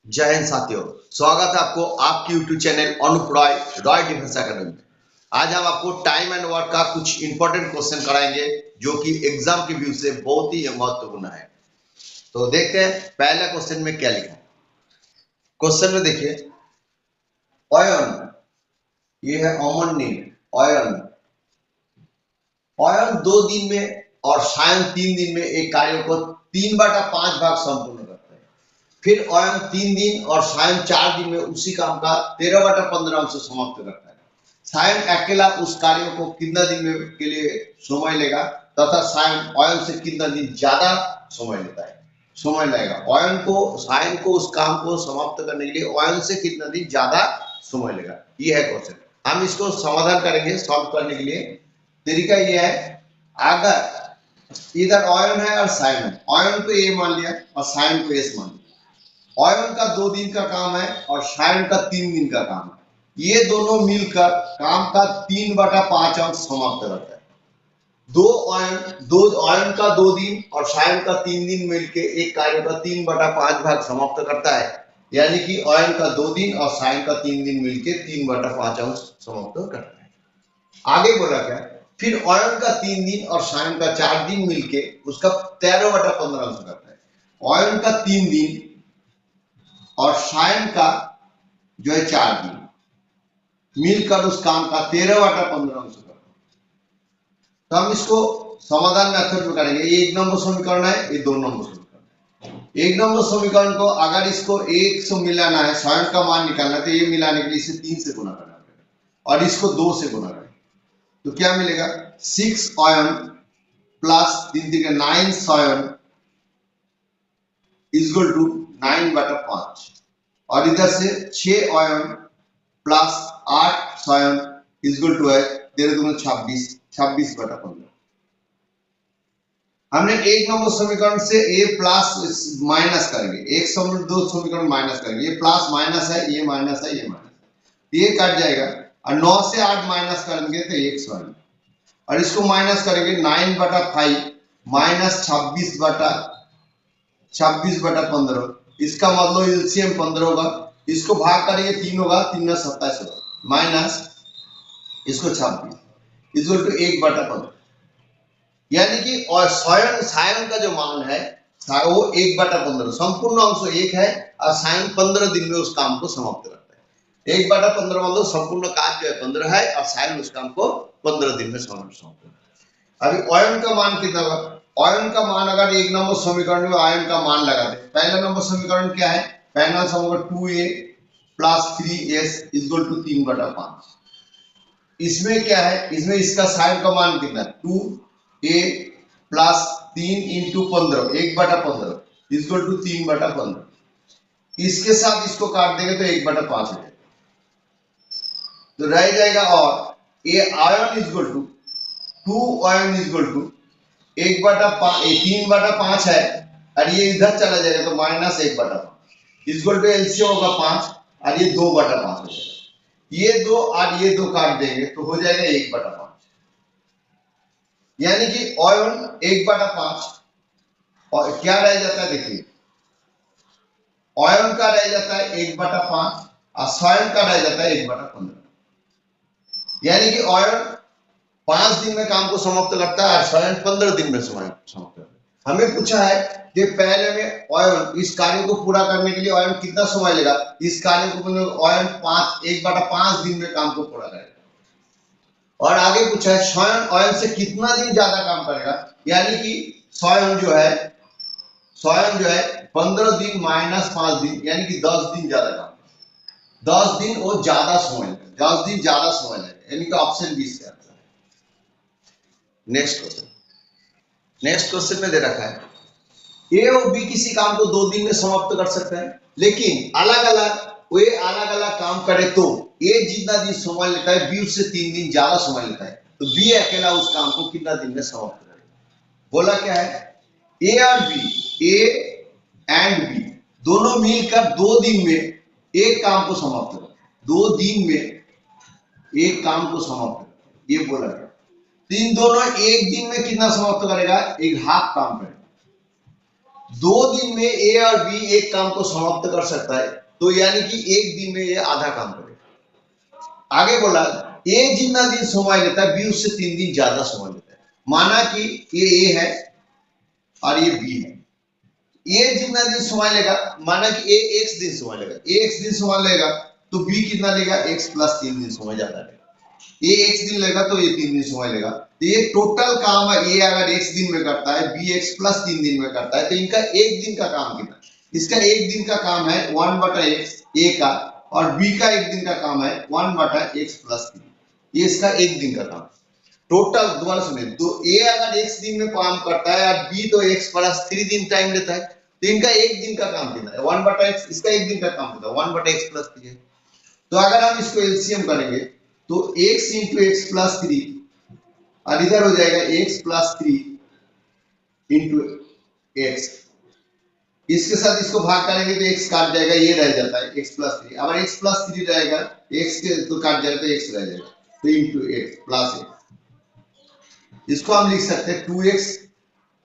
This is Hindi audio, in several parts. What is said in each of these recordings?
जय हिंद साथियों, स्वागत है आपको आपकी YouTube channel Anup Roy Roy defence academy में। आज हम आपको टाइम एंड वर्क का कुछ इंपॉर्टेंट क्वेश्चन कराएंगे जो कि एग्जाम के व्यू से बहुत ही महत्वपूर्ण है। तो देखते हैं पहला क्वेश्चन में क्या लिखा है। क्वेश्चन में देखिए, ऑयन, ये है अमोनियम ऑयन। ऑयन 2 दिन में और सायन 3 दिन में एक कार्य को 3/5 भाग संपूर्ण करता है। फिर ऑयन 3 दिन और सायन 4 दिन में उसी काम का 13/15 अंश समाप्त करता है। सायन अकेला उस कार्य को कितना दिन में के लिए समय लेगा तथा सायन ऑयन से कितना दिन ज्यादा समय लेता है, समय लगेगा। ऑयन को सायन को उस काम को समाप्त करने के लिए ऑयन से कितना दिन ज्यादा समय लेगा, ये है क्वेश्चन। हम इसको समाधान करेंगे सॉल्व करने के लिए। तरीका ये है, अगर इधर ऑयन है और सायन है, ऑयन को ए मान लिया और सायन को एस मान लिया। ऑयन का 2 दिन का काम है और सायन का 3 दिन का काम है। ये दोनों मिलकर काम का 3/5 अंश समाप्त करता है। दो ऑयन का 2 दिन और सायन का 3 दिन मिलके एक कार्य का 3/5 भाग समाप्त करता है। यानी कि ऑयन का 2 दिन और सायन का 3 दिन मिलके 3/5 अंश समाप्त करता है। आगे बोला क्या, फिर ऑयन का 3 दिन और सायन का 4 दिन मिलके उसका 13/15 अंश करता है। ऑयन का 3 दिन और सायन का जो है 4 दिन मिलकर उस काम का 13/15 अंश करता है। तो हम इसको समाधान मेथड में करेंगे। ये 1 नंबर समीकरण है, ये 2 नंबर समीकरण है। 1 नंबर समीकरण को अगर इसको 1 से मिलाना है, सायन का मान निकालना है, तो ये मिलाने के लिए इसे 3 से गुना करना पड़ेगा और इसको 2 से गुना करेंगे तो क्या मिलेगा, 6 ऑयन प्लस 9 सायन इक्वल टू 9/5 और इधर से 6 ऑयन प्लस 8 सायन इक्वल टू है 13×26 26/15। हमने 1 नंबर समीकरण से ए प्लस माइनस करेंगे, 2 समीकरण माइनस करेंगे। ये प्लस माइनस है, ये माइनस है, ये माइनस है, ये कट जाएगा और 9 से 8 माइनस करेंगे तो 1 सायन और इसको माइनस करेंगे 9/5 माइनस 26/15। इसका मतलब एलसीएम 15 होगा। इसको भाग करेंगे 3 होगा, 3 में 27 होगा माइनस इसको 26 इक्वल टू 1/15। यानी कि और सायन का जो मान है वो 1/15, संपूर्ण अंश 1 है और सायन 15 दिन में उस काम को समाप्त करता है। 1/15 मतलब संपूर्ण कार्य जो है 15 है और सायन उस काम को 15 दिन में समाप्त करता है। अभी ऑयन का मान कितना होगा, ऑयन का मान अगर 1 नंबर समीकरण में ऑयन का मान लगाते हैं, पहला नंबर समीकरण क्या है, पहला समीकरण 2a plus 3s equal to 3/5। इसमें क्या है, इसमें इसका साइन का मान कितना है, 2a plus 3 into 15 1/15 equal to 3/15। इसके साथ इसको काट देंगे तो 1/5 हो जाएगा, तो रह जाएगा और ये आयन इक्वल टू 2 आयन इक्वल टू 3/5 है और ये इधर चला जाएगा तो माइनस 1/5 इक्वल टू एलसीएम होगा 5 और ये 2/5 हो जाएगा। ये 2 और ये 2 काट देंगे तो हो जाएगा 1/5। यानी कि ऑयन 1/5 और क्या रह जाता है, देखिए ऑयन का रह जाता है 1/5 और सायन का रह जाता है 1/15। यानी कि ऑयन 5 दिन में काम को समाप्त करता है और सायन 15 दिन में समाप्त करता है। हमें पूछा है कि पहले में ऑयन इस कार्य को पूरा करने के लिए ऑयन कितना समय लेगा, इस कार्य को ऑयन 1/5 दिन में काम को पूरा करेगा। और आगे पूछा है सायन ऑयन से कितना दिन ज्यादा काम करेगा, यानी कि सायन जो है 15 दिन माइनस 5 दिन यानी कि 10 दिन ज्यादा काम, 10 दिन वो ज्यादा समय लेगा, 10 दिन ज्यादा समय लेगा, यानी कि ऑप्शन बी से आंसर है। नेक्स्ट क्वेश्चन में दे रखा है, ए और बी किसी काम को 2 दिन में समाप्त कर सकते हैं, लेकिन अलग अलग काम करे तो ए जितना दिन समय लेता है बी उससे 3 दिन ज्यादा समय लेता है, तो बी अकेला उस काम को कितना दिन में समाप्त करेगा। बोला क्या है, ए और बी, ए एंड बी दोनों मिलकर 2 दिन में एक काम को समाप्त करें, 2 दिन में एक काम को समाप्त करें, ये बोला गया। तो इन दोनों एक दिन में कितना समाप्त करेगा, एक हाफ काम करेगा। 2 दिन में ए और बी एक काम को समाप्त कर सकता है, तो यानी कि 1 दिन में ये आधा काम करेगा। आगे बोला ए जितना दिन समय लेता है बी उससे 3 दिन ज्यादा समय लेता है। माना कि ये ए है और ये बी है, ए जितना दिन समय लेगा, माना कि ए एक्स दिन समय लेगा, ए एक्स दिन समय लेगा तो बी कितना लेगा, एक्स प्लस 3 दिन समय ज्यादा लेगा। ये एक्स दिन लेगा तो ये 3 दिन समय लेगा, तो ये टोटल काम है, ये अगर एक्स दिन में करता है, बी एक्स प्लस 3 दिन में करता है, तो इनका एक दिन का काम कितना, इसका एक दिन का काम है 1/x ए का, और बी का एक दिन का काम है 1/x प्लस 3, ये इसका एक दिन का काम टोटल। दोबारा सुनिए, तो ए अगर एक्स दिन में काम करता है और बी तो एक्स प्लस 3 दिन टाइम लेता है, तो इनका एक दिन का काम कितना है 1/x, इसका एक दिन का काम कितना है 1/x प्लस 3 है। तो अगर हम इसको एलसीएम करेंगे तो x इंटू एक्स प्लस 3 और इधर हो जाएगा x प्लस 3 इंटू एक्स, इसके साथ इसको भाग करेंगे तो x काट जाएगा, ये रह जाता है x प्लस 3, अगर x प्लस 3 रहेगा x के तो काट जाएगा तो x रह जाएगा, तो इंटू एक्स प्लस एक्स, इसको हम लिख सकते हैं 2x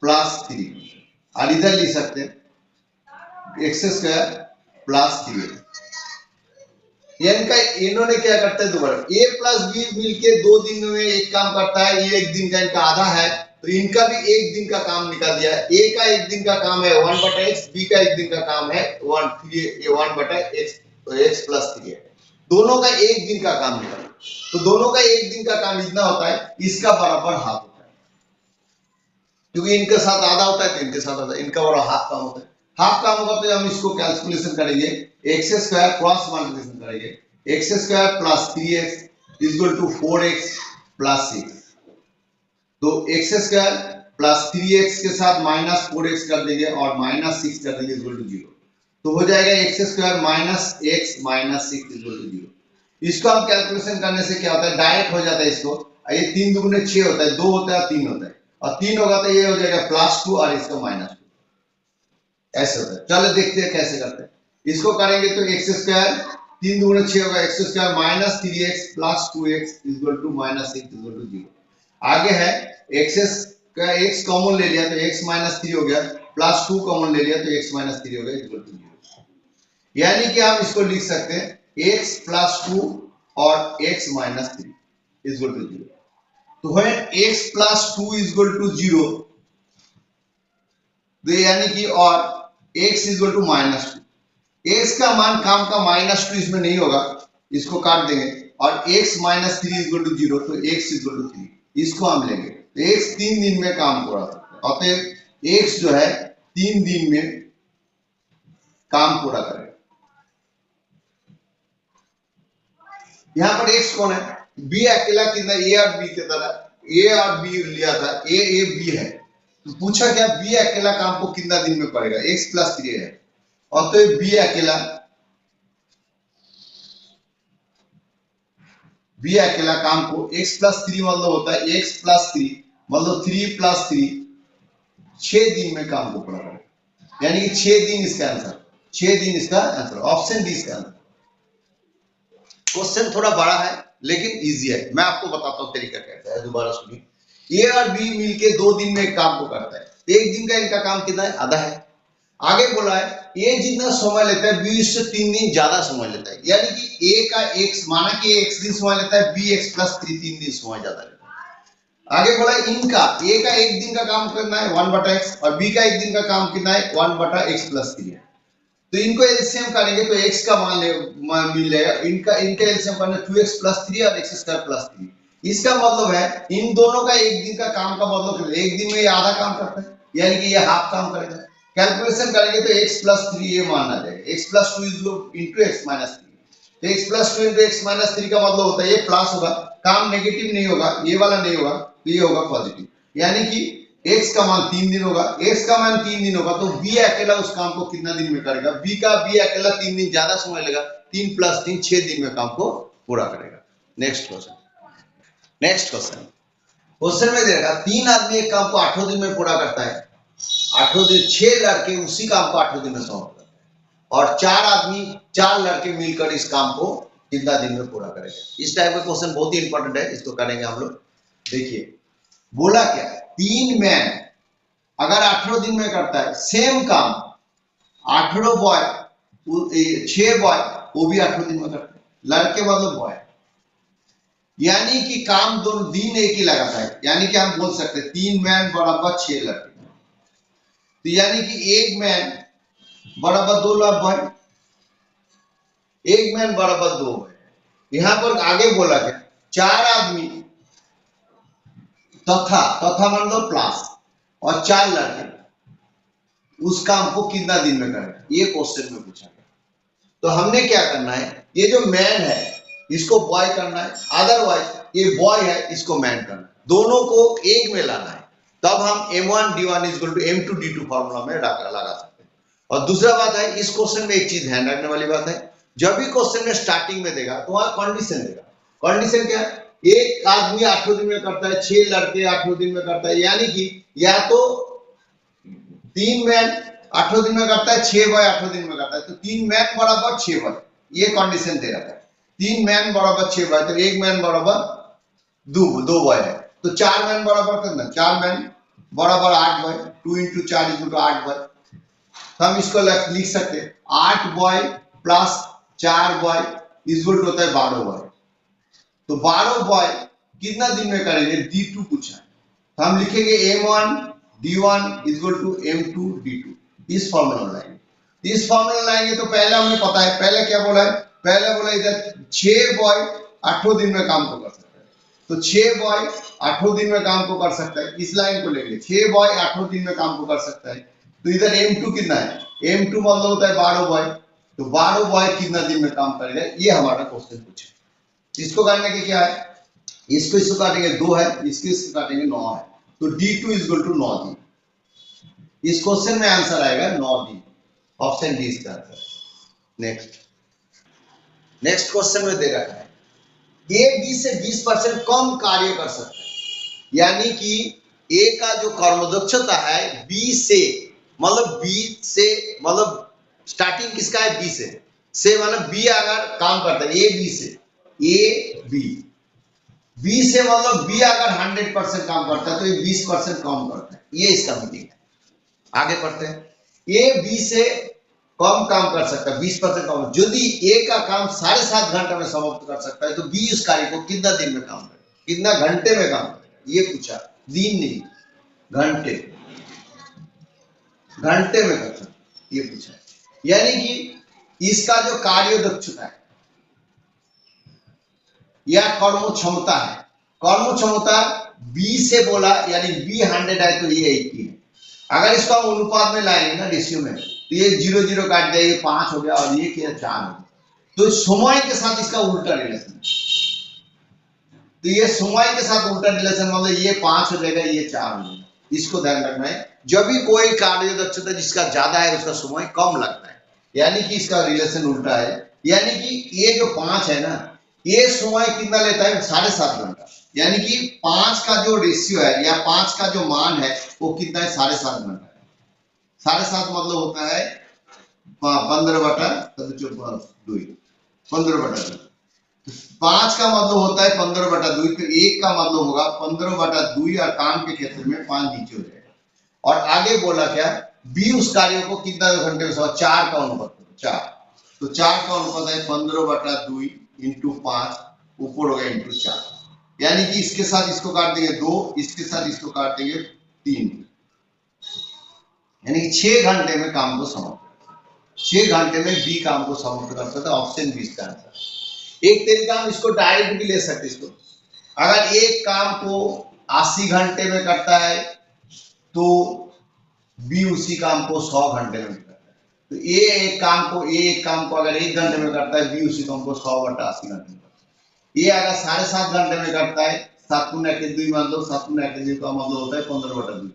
प्लस 3 और इधर लिख सकते हैं एक्स स्क्वायर प्लस 3। इन्होंने क्या करते हैं, दोबारा a प्लस बी मिलके 2 दिन में एक काम करता है, ये एक दिन का इनका आधा है, तो इनका भी एक दिन का काम निकाल दिया है। a का एक दिन का काम है 1/x, b का एक दिन का काम है 1/x, तो x प्लस 3 है, दोनों का एक दिन का काम निकाला, तो दोनों का एक दिन का काम इतना होता है, इसका बराबर हाफ होता है, क्योंकि इनके साथ आधा होता है तो इनके साथ आधा, इनका बराबर हाफ काम होता है। हाफ काम होगा तो हम इसको कैलकुलेशन करेंगे, एक्स स्क्वायर क्रॉस मल्टीप्लिकेशन करेंगे, x square plus 3x equal to 4x plus 6, तो एक्स स्क्वायर प्लस 3x के साथ माइनस 4x कर देंगे और माइनस 6 कर देंगे इक्वल टू 0, तो हो जाएगा x square minus x minus 6 equal to 0। इसको हम कैलकुलेशन करने से क्या होता है, डायरेक्ट हो जाता है इसको, ये 3 दुगुने 6 होता है, 2 होता है 3 होता है, और 3 होगा तो ये हो जाएगा +2 और इसका -2, ऐसे होता है। चलो देखते हैं कैसे करते हैं, इसको करेंगे तो एक्स स्क्वायर 3 दूनी 6 होगा, x square minus 3x plus 2x equal to -6 equal to 0। आगे है एक्स का x कॉमन ले लिया तो x माइनस 3 हो गया, प्लस 2 कॉमन ले लिया तो x माइनस 3 हो गया इक्वल टू 0। यानी कि हम इसको लिख सकते हैं x प्लस 2 और x माइनस 3 इक्वल टू 0। तो when x plus 2 equal to 0, तो यानी कि और x इक्वल टू -2, x का मान काम का -2 इसमें नहीं होगा, इसको काट देंगे, और x माइनस 3 इक्वल टू 0, तो x इक्वल टू 3, इसको हम लेंगे, तो x 3 दिन में काम पूरा करता है, अतः x जो है 3 दिन में काम पूरा करेगा। यहां पर x कौन है, b अकेला कितना, a और b की तरह, a और b लिया था, a b है, तो पूछा क्या b अकेला काम को कितना दिन में करेगा, x प्लस 3 है, और तो b अकेला काम को x प्लस 3 मतलब होता है x प्लस 3 मतलब 3 प्लस 3 6 दिन में काम को पूरा करेगा, यानी कि 6 दिन इसका आंसर, 6 दिन इसका आंसर, ऑप्शन डी इसका आंसर। क्वेश्चन थोड़ा बड़ा है लेकिन इजी है, मैं आपको बताता हूँ तरीका कैसा है, दोबारा सुनिए। ए और बी मिलके 2 दिन में एक काम को करता है, एक दिन का इनका काम कितना है, आधा है। आगे बोला है ए जितना समय लेता है बी इससे 3 दिन ज्यादा समय लेता है, यानी कि ए का x, माना कि x दिन समय लेता है, बी x प्लस 3 3 दिन समय ज्यादा लेता है। आगे बोला इनका ए का एक दिन का काम करना है 1/x और बी का एक दिन का काम कितना है 1/x प्लस 3 है, तो इनको एलसीएम करेंगे तो x का मान मिल जाएगा, इनका एलसीएम करना 2x प्लस 3 और x स्क्वायर प्लस 3। इसका मतलब है इन दोनों का एक दिन का काम का मतलब एक दिन में ये आधा काम करता है, यानी कि ये हाफ काम करेगा। कैलकुलेशन करेंगे तो x प्लस 3 ये मान आ जाएगा, x plus 2 into x minus 3, तो x plus 2 into x minus 3 का मतलब होता है ये प्लस होगा, काम नेगेटिव नहीं होगा, ये वाला नहीं होगा, तो ये होगा पॉजिटिव, यानी कि x का मान 3 दिन होगा, x का मान 3 दिन होगा, तो b अकेला उस काम को कितना दिन में करेगा, b अकेला 3 दिन ज्यादा समय लेगा, 3 प्लस 3 6 दिन में काम को पूरा करेगा। नेक्स्ट क्वेश्चन में देगा 3 आदमी एक काम को 8 दिन में पूरा करता है, 8 दिन 6 लड़के उसी काम को 8 दिन में समाप्त करते हैं, और 4 लड़के मिलकर इस काम को कितना दिन में पूरा करेंगे। इस टाइप का क्वेश्चन बहुत ही इंपॉर्टेंट है, इसको करेंगे हम लोग। देखिए बोला क्या, 3 मैन अगर 18 दिन में करता है सेम काम 18 बॉय 6 बॉय वो भी 18 दिन में करते हैं, लड़के मतलब बॉय, यानी कि काम दोनों दिन एक ही लगाता है। यानी कि हम बोल सकते हैं 3 मैन बराबर 6 लड़के, तो यानी कि 1 मैन बराबर 2 बॉय, 1 मैन बराबर 2 बॉय। यहां पर आगे बोला क्या 4 आदमी तथा मतलब प्लस और 4 लड़के उस काम को कितना दिन में करें, ये क्वेश्चन में पूछा गया। तो हमने क्या करना है, ये जो मैन है इसको बॉय करना है, अदरवाइज ये बॉय है इसको मैन करना है, दोनों को एक में लाना है, तब हम m1 d1 m2 d2 formula में लगा सकते हैं। और दूसरा बात है इस क्वेश्चन में एक चीज ध्यान रखने वाली बात है, जब भी क्वेश्चन में स्टार्टिंग में देगा तो वहां कंडीशन देगा। कंडीशन क्या है, एक आदमी 8 दिन में करता है, 6 लड़के 8 दिन में करता है, यानी कि या तो 3 मैन 8 दिन में करता है, 6 बॉय 8 दिन में करता है, तो 3 मैन बराबर 6 बॉय, ये कंडीशन दे रखा है। 3 मैन बराबर 6 बॉय, तो 1 मैन बराबर 2 बॉय है, तो 4 मैन बराबर कितना, 4 मैन बराबर 8 बॉय, 2 × 4 = 8 बॉय। तो हम इसको लिख सकते हैं 8 बॉय प्लस 4 बॉय इक्वल होता है 12 बॉय। तो 12 बॉय कितना दिन में करेंगे, d2 पूछा है, तो हम लिखेंगे m1 d1 = m2 d2, इस फॉर्मूला में लाएंगे। इस फॉर्मूला लाएंगे तो पहले हमें पता है, पहले क्या बोला है, पहले बोला इधर 6 बॉय 8 दिन में काम को कर सकता है, तो 6 बॉय 8 दिन में काम को कर सकता है, इस लाइन को लेंगे 6 बॉय 8 दिन में काम को कर सकता है। तो इधर m2 कितना है, m2 मतलब होता है 12 बॉय, तो 12 बॉय कितना दिन में काम करेगा, ये हमारा क्वेश्चन पूछे। इसको करने के क्या है, इसको काटेंगे 2 है, इसको काटेंगे 9 है, तो d2 = 9 दिन। इस क्वेश्चन में आंसर आएगा 9 दिन, ऑप्शन डी इसका आंसर। नेक्स्ट क्वेश्चन में दे रखा है ए बी से 20% कम कार्य कर सकता है, यानी कि ए का जो कर्मदक्षता है बी से मतलब स्टार्टिंग किसका है, बी से मतलब बी अगर काम करता है ए बी से, ए बी से मतलब बी अगर 100% काम करता है तो ये 20% कम करता है, ये इसका मीनिंग है। आगे पढ़ते हैं, ए बी से कम काम कर सकता है 20% कम, यदि ए का काम 7.5 घंटे में समाप्त कर सकता है तो बी उस कार्य को कितना दिन में काम करेगा, कितना घंटे में काम करेगा, ये पूछा, दिन नहीं घंटे में कर सकता, ये पूछा। यानी कि इसका जो कार्य दक्षता है या कर्म क्षमता है, कर्म क्षमता बी से बोला, यानी बी 100 है तो ये 80 है। अगर इसको हम अनुपात में लाएंगे ना, रेशियो में, तो ये 0 0 काट दिया, ये 5 हो गया और ये क्या 4 हो गया, तो समय के साथ इसका उल्टा रिलेशन, तो ये समय के साथ उल्टा रिलेशन मतलब ये 5 हो जाएगा, ये 4 हो जाएगा। इसको ध्यान रखना है, जब भी कोई कार्य दक्षता जिसका ज्यादा है उसका समय कम लगता है, यानी कि इसका रिलेशन उल्टा है। यानी कि ये जो 5 है ना, ये समय कितना लेता है, 7.5 घंटा, यानी कि 5 का जो रेशियो है या 5 का जो मान है वो कितना है, 7.5 घंटा है। 7.5 मतलब होता है 15/2, 15/2। 5 का मतलब होता है 15/2, तो 1 का मतलब होगा 15/2 और काम के क्षेत्र में 5 नीचे हो जाएगा। और आगे बोला क्या, बी उस कार्य को कितना घंटे में, 4 का अनुपात, 4, तो 4 का अनुपात है 15/2 × 5, ऊपर हो गया × 4, यानी कि इसके साथ इसको काट देंगे 2, इसके साथ इसको काट देंगे 3, यानी कि 6 घंटे में काम को समाप्त, 6 घंटे में बी काम को समाप्त कर सकता है, ऑप्शन बी इसका आंसर। एक तरीका हम इसको डायरेक्ट भी ले सकते, इसको अगर एक काम को 80 घंटे में करता है तो बी उसी काम को 100 घंटे में करता है, तो ए एक काम को अगर 1 घंटे में करता है, बी उसी काम को 100/80 घंटे में करता है। ये अगर 7.5 घंटे में करता है, 7×2 मतलब 7×2 का मतलब होता है 15/2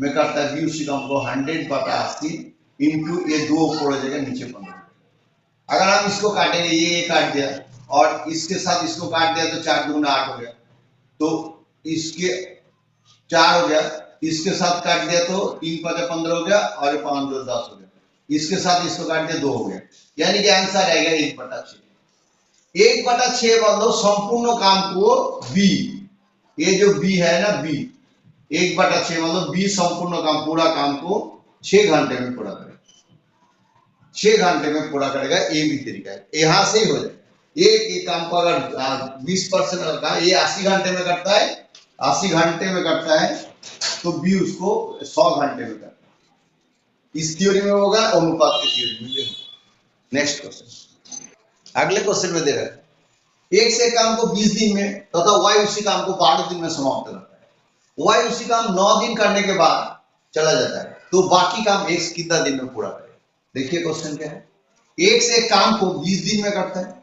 में करता है, बी उसी काम को 100/80 इंटू ये 2 ऊपर हो जाएगा, नीचे 15। अगर हम इसको काटेंगे, ये काट दिया और इसके साथ इसको काट दिया तो 4 × 8 हो गया, तो इसके 4 हो गया, इसके साथ काट दिया तो 3×5 = 15 हो गया और 5×2 = 10 हो गया, इसके साथ इसको काट दिया 2 हो गया, यानी कि आंसर आएगा 1/6। 1/6 मतलब संपूर्ण काम को बी, ये जो बी है ना, बी 1/6 मतलब 20 संपूर्ण काम, पूरा काम को 6 घंटे में पूरा करेगा। 6 घंटे में पूरा करेगा, ये भी तरीका है। यहाँ से ही हो जाएगा। एक काम को अगर 20% का ये 80 घंटे में करता है, 80 घंटे में करता है, तो बी उसको 100 घंटे में करता है। इस थ्योरी में होगा, अनुपात की थ्योरी में भी होगा। नेक्स्ट क्वेश्चन, अगले क्वेश्चन में दे रहा है एक से काम को 20 दिन में तथा वाई उसी काम को 12 दिन में समाप्त करता है। वाई उसी काम 9 दिन करने के बाद चला जाता है, तो बाकी काम एक्स कितना दिन में पूरा करेगा? देखिए क्वेश्चन क्या है, एक से काम को 20 दिन में करता है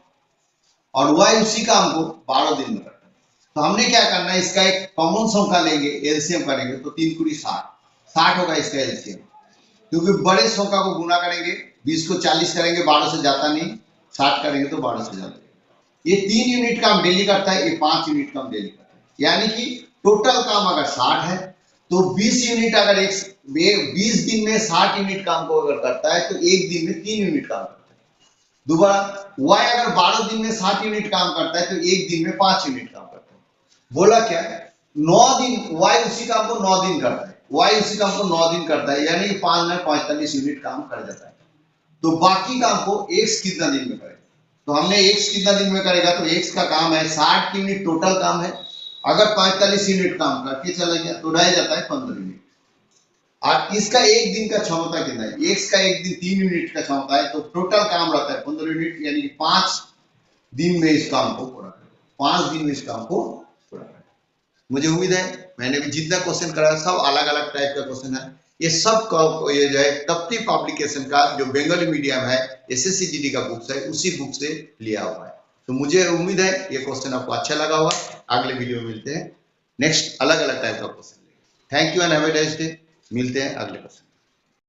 और वाई उसी काम को 12 दिन में करता है। तो हमने क्या करना है, इसका एक कॉमन संख्या लेंगे, एलसीएम करेंगे, तो 3 × 60 होगा इसका एलसीएम। क्योंकि बड़े संख्या को गुना करेंगे, 20 को 40 करेंगे, 12 से जाता नहीं, 60 करेंगे तो 12 से जाता है। ये 3 यूनिट काम डेली करता है, ये 5 यूनिट काम डेली करता है। यानी कि टोटल काम अगर 60 है, तो 20 यूनिट अगर 20 दिन में 60 यूनिट काम को अगर करता है, तो एक दिन में 3 यूनिट काम करता है। दोबारा y अगर 12 दिन में 60 यूनिट काम करता है, तो एक दिन में 5 यूनिट काम करता है। बोला क्या है, 9 दिन y उसी काम को 9 दिन करता है, y उसी काम को 9 दिन करता है, यानी कि 5 में 45 यूनिट काम कर जाता है। तो बाकी काम को x कितना दिन में करेगा? तो हमने x कितना दिन में करेगा, तो x का काम है 60 यूनिट टोटल काम है, अगर 45 यूनिट काम करके चला गया तो रह जाता है 15 यूनिट। और इसका एक दिन का क्षमता कितना है, x का एक दिन 3 यूनिट का क्षमता है, तो टोटल काम रहता है 15 यूनिट, यानी कि 5 दिन में इस काम को पूरा करेगा। 5 दिन में इस काम को पूरा करेगा। मुझे उम्मीद है मैंने भी जितना क्वेश्चन कराया सब अलग अलग टाइप का क्वेश्चन है। ये सब ये जो है तप्ती पब्लिकेशन का जो बंगाली मीडियम है एसएससी जीडी का बुक्स है, उसी बुक से लिया हुआ है। तो मुझे उम्मीद है ये क्वेश्चन आपको अच्छा लगा होगा। अगले वीडियो में मिलते हैं, नेक्स्ट अलग अलग टाइप का क्वेश्चन लेंगे। Thank you and have a nice day. मिलते हैं अगले क्वेश्चन।